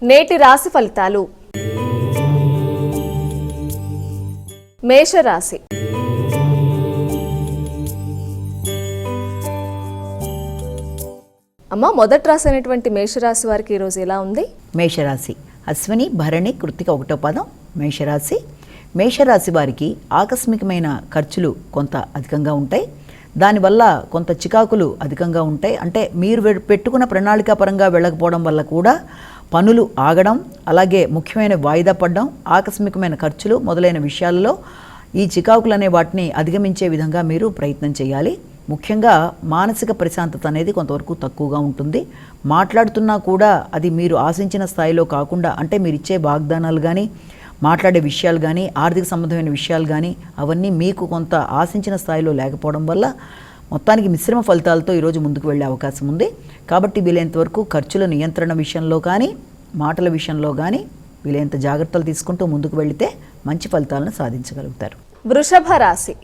నేటి రాశి ఫలితాలు. మేషరాశి. అమ్మ, మొదటి రాశి అయినటువంటి మేషరాశి వారికి ఈరోజు ఎలా ఉంది? మేషరాశి అశ్విని భరణి కృత్తిక 1వ పాదం మేషరాశి. మేషరాశి వారికి ఆకస్మికమైన ఖర్చులు కొంత అధికంగా ఉంటాయి. దానివల్ల కొంత చికాకులు అధికంగా ఉంటాయి. అంటే మీరు పెట్టుకున్న ప్రణాళికాపరంగా వెళ్ళకపోవడం వల్ల కూడా పనులు ఆగడం, అలాగే ముఖ్యమైన వాయిదా పడడం, ఆకస్మికమైన ఖర్చులు మొదలైన విషయాల్లో ఈ చికాకులు అనే వాటిని అధిగమించే విధంగా మీరు ప్రయత్నం చేయాలి. ముఖ్యంగా మానసిక ప్రశాంతత అనేది కొంతవరకు తక్కువగా ఉంటుంది. మాట్లాడుతున్నా కూడా అది మీరు ఆశించిన స్థాయిలో కాకుండా, అంటే మీరు ఇచ్చే వాగ్దానాలు కానీ, మాట్లాడే విషయాలు కానీ, ఆర్థిక సంబంధమైన విషయాలు కానీ అవన్నీ మీకు కొంత ఆశించిన స్థాయిలో లేకపోవడం వల్ల మొత్తానికి మిశ్రమ ఫలితాలతో ఈరోజు ముందుకు వెళ్ళే అవకాశం ఉంది. కాబట్టి వీలైనంతవరకు ఖర్చుల నియంత్రణ విషయంలో కానీ, మాటల విషయంలో కానీ వీలైనంత జాగ్రత్తలు తీసుకుంటూ ముందుకు వెళితే మంచి ఫలితాలను సాధించగలుగుతారు. వృషభ రాశి.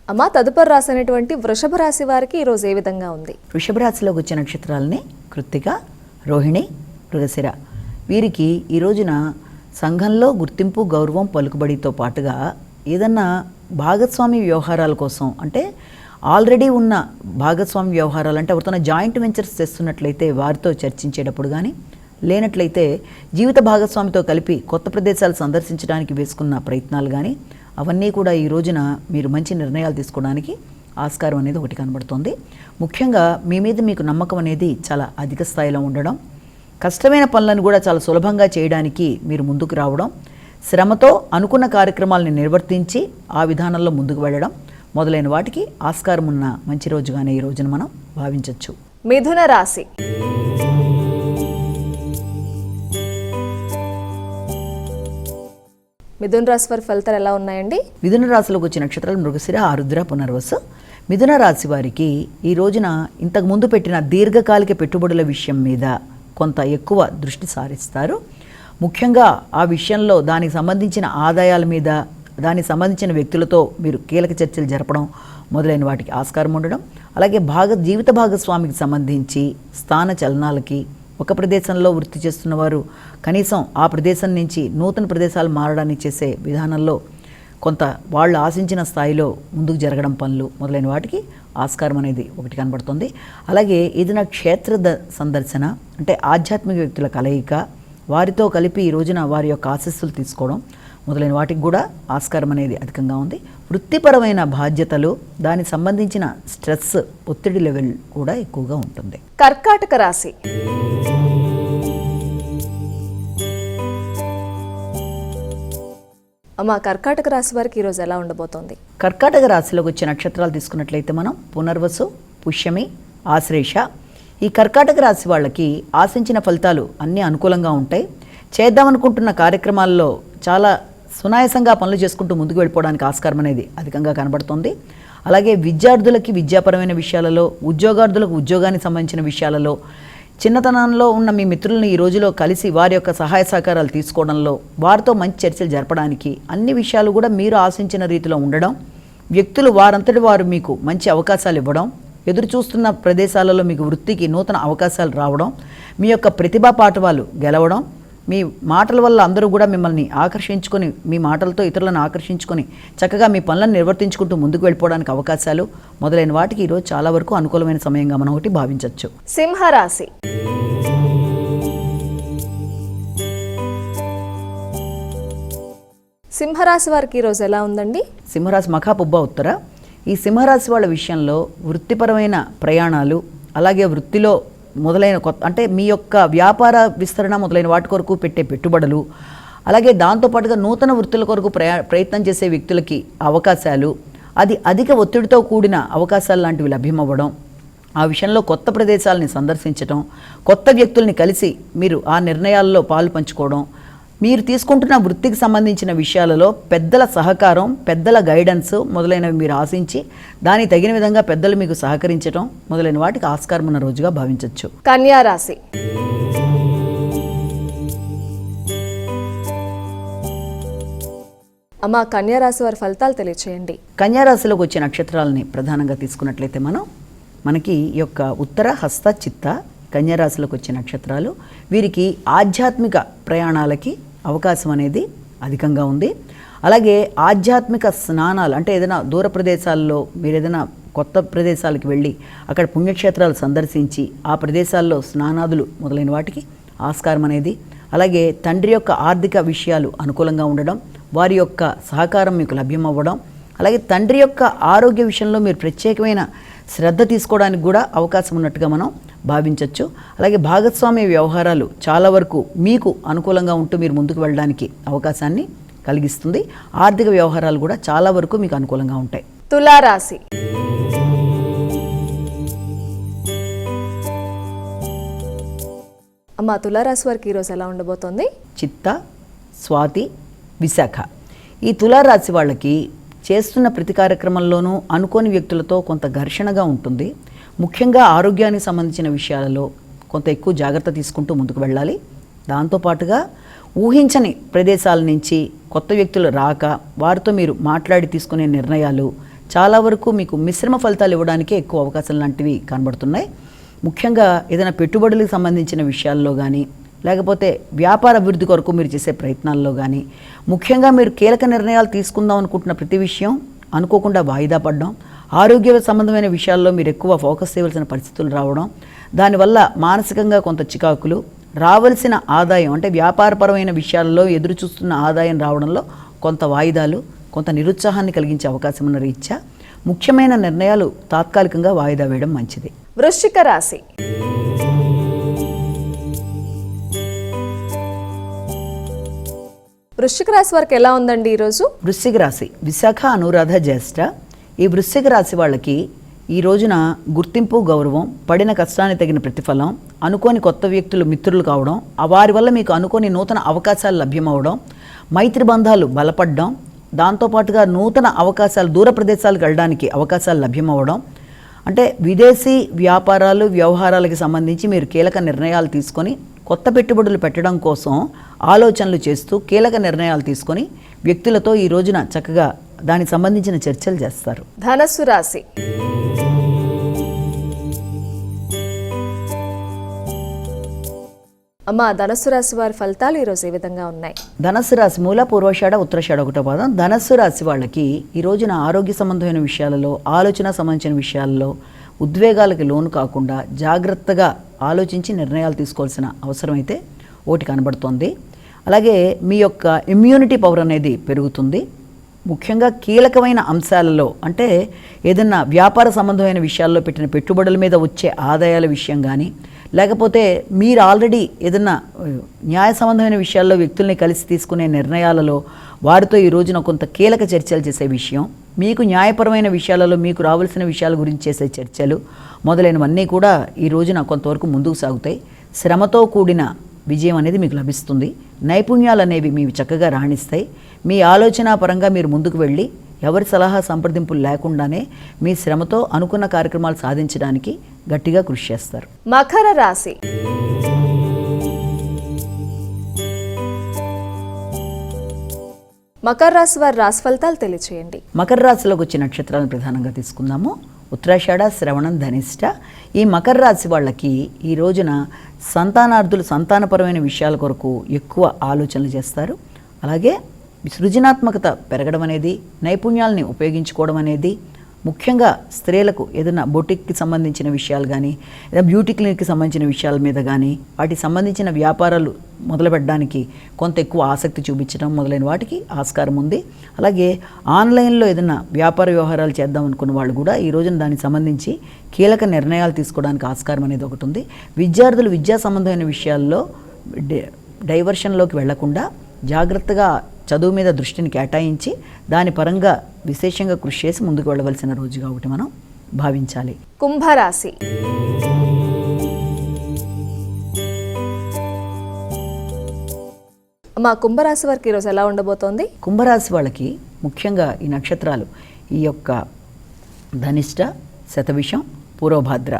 అమ్మ, తదుపరి రాశి అయినటువంటి వృషభ రాశి వారికి ఈరోజు ఏ విధంగా ఉంది? వృషభ రాశిలోకి వచ్చే నక్షత్రాలని కృత్తిక, రోహిణి, మృగశిర. వీరికి ఈ రోజున సంఘంలో గుర్తింపు, గౌరవం, పలుకుబడితో పాటుగా ఏదన్నా భాగస్వామి వ్యవహారాల కోసం, అంటే ఆల్రెడీ ఉన్న భాగస్వామి వ్యవహారాలు, అంటే ఎవరితో జాయింట్ వెంచర్స్ చేస్తున్నట్లయితే వారితో చర్చించేటప్పుడు కానీ, లేనట్లయితే జీవిత భాగస్వామితో కలిపి కొత్త ప్రదేశాలు సందర్శించడానికి వేసుకున్న ప్రయత్నాలు కానీ, అవన్నీ కూడా ఈ రోజున మీరు మంచి నిర్ణయాలు తీసుకోవడానికి ఆస్కారం అనేది ఒకటి కనబడుతుంది. ముఖ్యంగా మీ మీద మీకు నమ్మకం అనేది చాలా అధిక స్థాయిలో ఉండడం, కష్టమైన పనులను కూడా చాలా సులభంగా చేయడానికి మీరు ముందుకు రావడం, శ్రమతో అనుకున్న కార్యక్రమాలను నిర్వర్తించి ఆ విధానంలో ముందుకు వెళ్ళడం మొదలైన వాటికి ఆస్కారం ఉన్న మంచి రోజుగానే ఈ రోజున మనం భావించవచ్చు. మిథున రాశి. మిథున రాశి వారి ఫలితాలు ఎలా ఉన్నాయండి? మిథున రాశిలోకి వచ్చిన నక్షత్రాలు మృగశిర, ఆరుద్ర, పునర్వసు. మిథున రాశి వారికి ఈ రోజున ఇంతకు ముందు పెట్టిన దీర్ఘకాలిక పెట్టుబడుల విషయం మీద కొంత ఎక్కువ దృష్టి సారిస్తారు. ముఖ్యంగా ఆ విషయంలో దానికి సంబంధించిన ఆదాయాల మీద, దానికి సంబంధించిన వ్యక్తులతో మీరు కీలక చర్చలు జరపడం మొదలైన వాటికి ఆస్కారం ఉండడం, అలాగే జీవిత భాగస్వామికి సంబంధించి స్థాన చలనాలకి, ఒక ప్రదేశంలో వృత్తి చేస్తున్న వారు కనీసం ఆ ప్రదేశం నుంచి నూతన ప్రదేశాలు మారడానికి చేసే విధానంలో కొంత వాళ్ళు ఆశించిన స్థాయిలో ముందుకు జరగడం పనులు మొదలైన వాటికి ఆస్కారం అనేది ఒకటి కనబడుతుంది. అలాగే ఏదైనా క్షేత్ర సందర్శన, అంటే ఆధ్యాత్మిక వ్యక్తుల కలయిక, వారితో కలిపి ఈ రోజున వారి యొక్క ఆశీస్సులు తీసుకోవడం మొదలైన వాటికి కూడా ఆస్కారం అనేది అధికంగా ఉంది. వృత్తిపరమైన బాధ్యతలు, దానికి సంబంధించిన స్ట్రెస్, ఒత్తిడి లెవెల్ కూడా ఎక్కువగా ఉంటుంది. కర్కాటక రాశి. అమ్మ, కర్కాటక రాశి వారికి ఈరోజు ఎలా ఉండబోతోంది? కర్కాటక రాశిలోకి వచ్చే నక్షత్రాలు తీసుకున్నట్లయితే మనం పునర్వసు, పుష్యమి, ఆశ్లేష. ఈ కర్కాటక రాశి వాళ్ళకి ఆశించిన ఫలితాలు అన్నీ అనుకూలంగా ఉంటాయి. చేద్దామనుకుంటున్న కార్యక్రమాల్లో చాలా సునాయాసంగా పనులు చేసుకుంటూ ముందుకు వెళ్ళిపోవడానికి ఆస్కారం అనేది అధికంగా కనబడుతుంది. అలాగే విద్యార్థులకి విద్యాపరమైన విషయాలలో, ఉద్యోగార్థులకు ఉద్యోగానికి సంబంధించిన విషయాలలో, చిన్నతనంలో ఉన్న మీ మిత్రులను ఈ రోజులో కలిసి వారి యొక్క సహాయ సహకారాలు తీసుకోవడంలో, వారితో మంచి చర్చలు జరపడానికి, అన్ని విషయాలు కూడా మీరు ఆశించిన రీతిలో ఉండడం, వ్యక్తులు వారంతటి వారు మీకు మంచి అవకాశాలు ఇవ్వడం, ఎదురు చూస్తున్న ప్రదేశాలలో మీకు వృత్తికి నూతన అవకాశాలు రావడం, మీ యొక్క ప్రతిభా పాఠవాలు గెలవడం, మీ మాటల వల్ల అందరూ కూడా మిమ్మల్ని ఆకర్షించుకొని, మీ మాటలతో ఇతరులను ఆకర్షించుకొని చక్కగా మీ పనులను నిర్వర్తించుకుంటూ ముందుకు వెళ్ళిపోవడానికి అవకాశాలు మొదలైన వాటికి ఈరోజు చాలా వరకు అనుకూలమైన సమయంగా మనం ఒకటి భావించవచ్చు. సింహరాశి. సింహరాశి వారికి ఈరోజు ఎలా ఉందండి? సింహరాశి మఖాపుబ్బ ఉత్తర. ఈ సింహరాశి వాళ్ళ విషయంలో వృత్తిపరమైన ప్రయాణాలు, అలాగే వృత్తిలో మొదలైన కొత్త, అంటే మీ యొక్క వ్యాపార విస్తరణ మొదలైన వాటి కొరకు పెట్టే పెట్టుబడులు, అలాగే దాంతోపాటుగా నూతన వృత్తుల కొరకు ప్రయత్నం చేసే వ్యక్తులకి అవకాశాలు, అది అధిక ఒత్తిడితో కూడిన అవకాశాలు లాంటివి లభ్యమవ్వడం, ఆ విషయంలో కొత్త ప్రదేశాలని సందర్శించడం, కొత్త వ్యక్తుల్ని కలిసి మీరు ఆ నిర్ణయాల్లో పాలు పంచుకోవడం, మీరు తీసుకుంటున్న వృత్తికి సంబంధించిన విషయాలలో పెద్దల సహకారం, పెద్దల గైడెన్స్ మొదలైనవి మీరు ఆశించి దానికి తగిన విధంగా పెద్దలు మీకు సహకరించడం మొదలైన వాటికి ఆస్కారం ఉన్న రోజుగా భావించవచ్చు. కన్యా రాశి. అమ్మ, కన్యా రాశి వారి ఫలితాలు తెలియచేయండి. కన్యా రాశిలోకి వచ్చే నక్షత్రాలని ప్రధానంగా తీసుకున్నట్లయితే మనం మనకి ఈ యొక్క ఉత్తర, హస్త, చిత్త కన్యారాశిలోకి వచ్చే నక్షత్రాలు. వీరికి ఆధ్యాత్మిక ప్రయాణాలకి అవకాశం అనేది అధికంగా ఉంది. అలాగే ఆధ్యాత్మిక స్నానాలు అంటే ఏదైనా దూర ప్రదేశాల్లో మీరు ఏదైనా కొత్త ప్రదేశాలకు వెళ్ళి అక్కడ పుణ్యక్షేత్రాలు సందర్శించి ఆ ప్రదేశాల్లో స్నానాదులు మొదలైన వాటికి ఆస్కారం అనేది, అలాగే తండ్రి యొక్క ఆర్థిక విషయాలు అనుకూలంగా ఉండడం, వారి యొక్క సహకారం మీకు లభ్యమవ్వడం, అలాగే తండ్రి యొక్క ఆరోగ్య విషయంలో మీరు ప్రత్యేకమైన శ్రద్ధ తీసుకోవడానికి కూడా అవకాశం ఉన్నట్టుగా మనం భావించవచ్చు. అలాగే భాగస్వామ్య వ్యవహారాలు చాలా వరకు మీకు అనుకూలంగా ఉంటూ మీరు ముందుకు వెళ్ళడానికి అవకాశాన్ని కలిగిస్తుంది. ఆర్థిక వ్యవహారాలు కూడా చాలా వరకు మీకు అనుకూలంగా ఉంటాయి. తులారాశి. అమ్మ తులారాశి వారికి ఈరోజు ఎలా ఉండబోతోంది? చిత్త, స్వాతి, విశాఖ ఈ తులారాశి వాళ్ళకి చేస్తున్న ప్రతి కార్యక్రమంలోనూ అనుకోని వ్యక్తులతో కొంత ఘర్షణగా ఉంటుంది. ముఖ్యంగా ఆరోగ్యానికి సంబంధించిన విషయాలలో కొంత ఎక్కువ జాగ్రత్త తీసుకుంటూ ముందుకు వెళ్ళాలి. దాంతోపాటుగా ఊహించని ప్రదేశాల నుంచి కొత్త వ్యక్తులు రాక వారితో మీరు మాట్లాడి తీసుకునే నిర్ణయాలు చాలా వరకు మీకు మిశ్రమ ఫలితాలు ఇవ్వడానికే ఎక్కువ అవకాశాలు లాంటివి కనబడుతున్నాయి. ముఖ్యంగా ఏదైనా పెట్టుబడులకు సంబంధించిన విషయాల్లో కానీ, లేకపోతే వ్యాపార అభివృద్ధి కొరకు మీరు చేసే ప్రయత్నాల్లో కానీ, ముఖ్యంగా మీరు కీలక నిర్ణయాలు తీసుకుందాం అనుకుంటున్న ప్రతి విషయం అనుకోకుండా వాయిదా పడడం, ఆరోగ్య సంబంధమైన విషయాల్లో మీరు ఎక్కువ ఫోకస్ చేయవలసిన పరిస్థితులు రావడం, దానివల్ల మానసికంగా కొంత చికాకులు, రావలసిన ఆదాయం అంటే వ్యాపారపరమైన విషయాల్లో ఎదురు చూస్తున్న ఆదాయం రావడంలో కొంత వాయిదాలు, కొంత నిరుత్సాహాన్ని కలిగించే అవకాశం ఉన్న రీత్యా ముఖ్యమైన నిర్ణయాలు తాత్కాలికంగా వాయిదా వేయడం మంచిది. వృశ్చిక రాశి. వృశ్చిక రాశి వారికి ఎలా ఉందండి ఈరోజు? వృశ్చిక రాశి విశాఖ, అనురాధ, జ్యేష్ఠ ఈ వృశ్చిక రాశి వాళ్ళకి ఈ రోజున గుర్తింపు, గౌరవం, పడిన కష్టానికి తగిన ప్రతిఫలం, అనుకోని కొత్త వ్యక్తులు మిత్రులు కావడం, వారి వల్ల మీకు అనుకోని నూతన అవకాశాలు లభ్యమవడం, మైత్రి బంధాలు బలపడడం, దాంతోపాటుగా నూతన అవకాశాలు దూర ప్రదేశాలకు వెళ్ళడానికి అవకాశాలు లభ్యమవడం, అంటే విదేశీ వ్యాపారాలు, వ్యవహారాలకు సంబంధించి మీరు కీలక నిర్ణయాలు తీసుకొని కొత్త పెట్టుబడులు పెట్టడం కోసం ఆలోచనలు చేస్తూ కీలక నిర్ణయాలు తీసుకొని వ్యక్తులతో ఈ రోజున చక్కగా దానికి సంబంధించిన చర్చలు చేస్తారు. ధనస్సు రాశి. అమ్మ ధనస్సు రాశి వారి ఫలితాలు ఈరోజు ఏ విధంగా ఉన్నాయి? ధనస్సు రాశి మూల, పూర్వషాఢ, ఉత్తరాషాఢ ఒకటో పాదం. ధనస్సు రాశి వాళ్ళకి ఈ రోజున ఆరోగ్య సంబంధమైన విషయాలలో, ఆలోచన సంబంధించిన విషయాల్లో ఉద్వేగాలకు లోను కాకుండా జాగ్రత్తగా ఆలోచించి నిర్ణయాలు తీసుకోవాల్సిన అవసరం అయితే ఒకటి కనబడుతోంది. అలాగే మీ యొక్క ఇమ్యూనిటీ పవర్ అనేది పెరుగుతుంది. ముఖ్యంగా కీలకమైన అంశాలలో అంటే ఏదన్నా వ్యాపార సంబంధమైన విషయాల్లో పెట్టిన పెట్టుబడుల మీద వచ్చే ఆదాయాల విషయం కానీ, లేకపోతే మీరు ఆల్రెడీ ఏదన్నా న్యాయ సంబంధమైన విషయాల్లో వ్యక్తుల్ని కలిసి తీసుకునే నిర్ణయాలలో వారితో ఈ రోజున కొంత కీలక చర్చలు చేసే విషయం, మీకు న్యాయపరమైన విషయాలలో మీకు రావాల్సిన విషయాల గురించి చేసే చర్చలు మొదలైనవన్నీ కూడా ఈ రోజున కొంతవరకు ముందుకు సాగుతాయి. శ్రమతో కూడిన విజయం అనేది మీకు లభిస్తుంది. నైపుణ్యాలు అనేవి మీవి చక్కగా రాణిస్తాయి. మీ ఆలోచన పరంగా మీరు ముందుకు వెళ్ళి ఎవరి సలహా సంప్రదింపులు లేకుండానే మీ శ్రమతో అనుకున్న కార్యక్రమాలు సాధించడానికి గట్టిగా కృషి చేస్తారు. మకర రాశి. మకర రాశి వారి రాశి ఫలితాలు తెలియచేయండి. మకర రాశిలోకి వచ్చే నక్షత్రాలను ప్రధానంగా తీసుకుందాము. ఉత్తరాషాఢ, శ్రవణం, ధనిష్ట ఈ మకర రాశి వాళ్ళకి ఈ రోజున సంతానార్థులు సంతానపరమైన విషయాల కొరకు ఎక్కువ ఆలోచనలు చేస్తారు. అలాగే సృజనాత్మకత పెరగడం అనేది, నైపుణ్యాలని ఉపయోగించుకోవడం అనేది, ముఖ్యంగా స్త్రీలకు ఏదైనా బొటిక్కి సంబంధించిన విషయాలు కానీ, ఏదైనా బ్యూటీ క్లినిక్కి సంబంధించిన విషయాల మీద కానీ, వాటికి సంబంధించిన వ్యాపారాలు మొదలుపెట్టడానికి కొంత ఎక్కువ ఆసక్తి చూపించడం మొదలైన వాటికి ఆస్కారం ఉంది. అలాగే ఆన్లైన్లో ఏదైనా వ్యాపార వ్యవహారాలు చేద్దాం అనుకున్న వాళ్ళు కూడా ఈ రోజున దానికి సంబంధించి కీలక నిర్ణయాలు తీసుకోవడానికి ఆస్కారం అనేది ఒకటి ఉంది. విద్యార్థులు విద్యా సంబంధమైన విషయాల్లో డైవర్షన్లోకి వెళ్లకుండా జాగ్రత్తగా చదువు మీద దృష్టిని కేటాయించి దాని పరంగా విశేషంగా కృషి చేసి ముందుకు వెళ్ళవలసిన రోజుగా ఒకటి మనం భావించాలి. కుంభరాశి. మా కుంభరాశి వారికి ఈరోజు ఎలా ఉండబోతోంది? కుంభరాశి వాళ్ళకి ముఖ్యంగా ఈ నక్షత్రాలు ఈ యొక్క ధనిష్ట, శతభిషం, పూర్వభాద్ర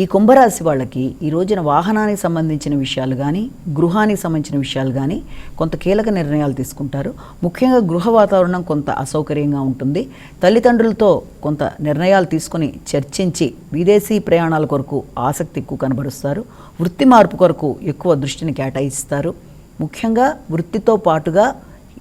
ఈ కుంభరాశి వాళ్ళకి ఈ రోజున వాహనానికి సంబంధించిన విషయాలు కానీ గృహానికి సంబంధించిన విషయాలు కానీ కొంత కీలక నిర్ణయాలు తీసుకుంటారు. ముఖ్యంగా గృహ వాతావరణం కొంత అసౌకర్యంగా ఉంటుంది. తల్లిదండ్రులతో కొంత నిర్ణయాలు తీసుకొని చర్చించి విదేశీ ప్రయాణాల కొరకు ఆసక్తి ఎక్కువ కనబరుస్తారు. వృత్తి మార్పు కొరకు ఎక్కువ దృష్టిని కేటాయిస్తారు. ముఖ్యంగా వృత్తితో పాటుగా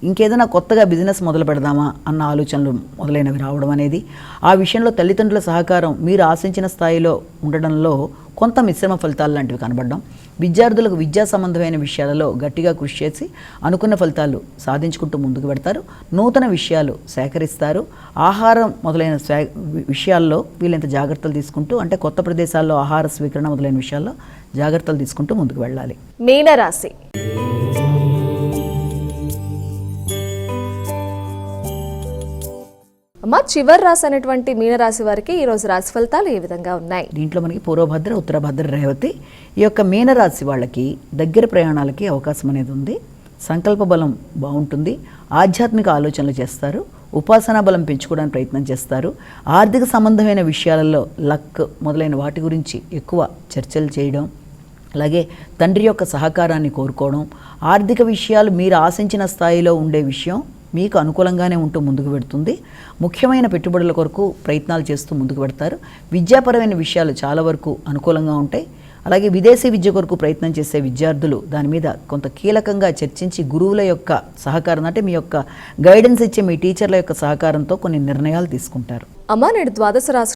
ఇంకేదైనా కొత్తగా బిజినెస్ మొదలు పెడదామా అన్న ఆలోచనలు మొదలైనవి రావడం అనేది, ఆ విషయంలో తల్లిదండ్రుల సహకారం మీరు ఆశించిన స్థాయిలో ఉండడంలో కొంత మిశ్రమ ఫలితాలు లాంటివి కనబడడం, విద్యార్థులకు విద్యా సంబంధమైన విషయాలలో గట్టిగా కృషి చేసి అనుకున్న ఫలితాలు సాధించుకుంటూ ముందుకు పెడతారు. నూతన విషయాలు సేకరిస్తారు. ఆహారం మొదలైన విషయాల్లో వీళ్ళంత జాగ్రత్తలు తీసుకుంటూ, అంటే కొత్త ప్రదేశాల్లో ఆహార స్వీకరణ మొదలైన విషయాల్లో జాగ్రత్తలు తీసుకుంటూ ముందుకు వెళ్ళాలి. మీనరాశి. అమ్మ, చివరి రాశి అనేటువంటి మీనరాశి వారికి ఈరోజు రాశి ఫలితాలు ఏ విధంగా ఉన్నాయి? దీంట్లో మనకి పూర్వభద్ర, ఉత్తరభద్ర, రేవతి. ఈ యొక్క మీనరాశి వాళ్ళకి దగ్గర ప్రయాణాలకి అవకాశం అనేది ఉంది. సంకల్ప బలం బాగుంటుంది. ఆధ్యాత్మిక ఆలోచనలు చేస్తారు. ఉపాసనా బలం పెంచుకోవడానికి ప్రయత్నం చేస్తారు. ఆర్థిక సంబంధమైన విషయాలలో లక్ మొదలైన వాటి గురించి ఎక్కువ చర్చలు చేయడం, అలాగే తండ్రి యొక్క సహకారాన్ని కోరుకోవడం, ఆర్థిక విషయాలు మీరు ఆశించిన స్థాయిలో ఉండే విషయం మీకు అనుకూలంగానే ఉంటూ ముందుకు పెడుతుంది. ముఖ్యమైన పెట్టుబడుల కొరకు ప్రయత్నాలు చేస్తూ ముందుకు పెడతారు. విద్యాపరమైన విషయాలు చాలా వరకు అనుకూలంగా ఉంటాయి. అలాగే విదేశీ విద్య కొరకు ప్రయత్నం చేసే విద్యార్థులు దాని మీద కొంత కీలకంగా చర్చించి గురువుల యొక్క సహకారం, అంటే మీ యొక్క గైడెన్స్ ఇచ్చే మీ టీచర్ల యొక్క సహకారంతో కొన్ని నిర్ణయాలు తీసుకుంటారు. అమ్మ, నేడు ద్వాదశ రాశి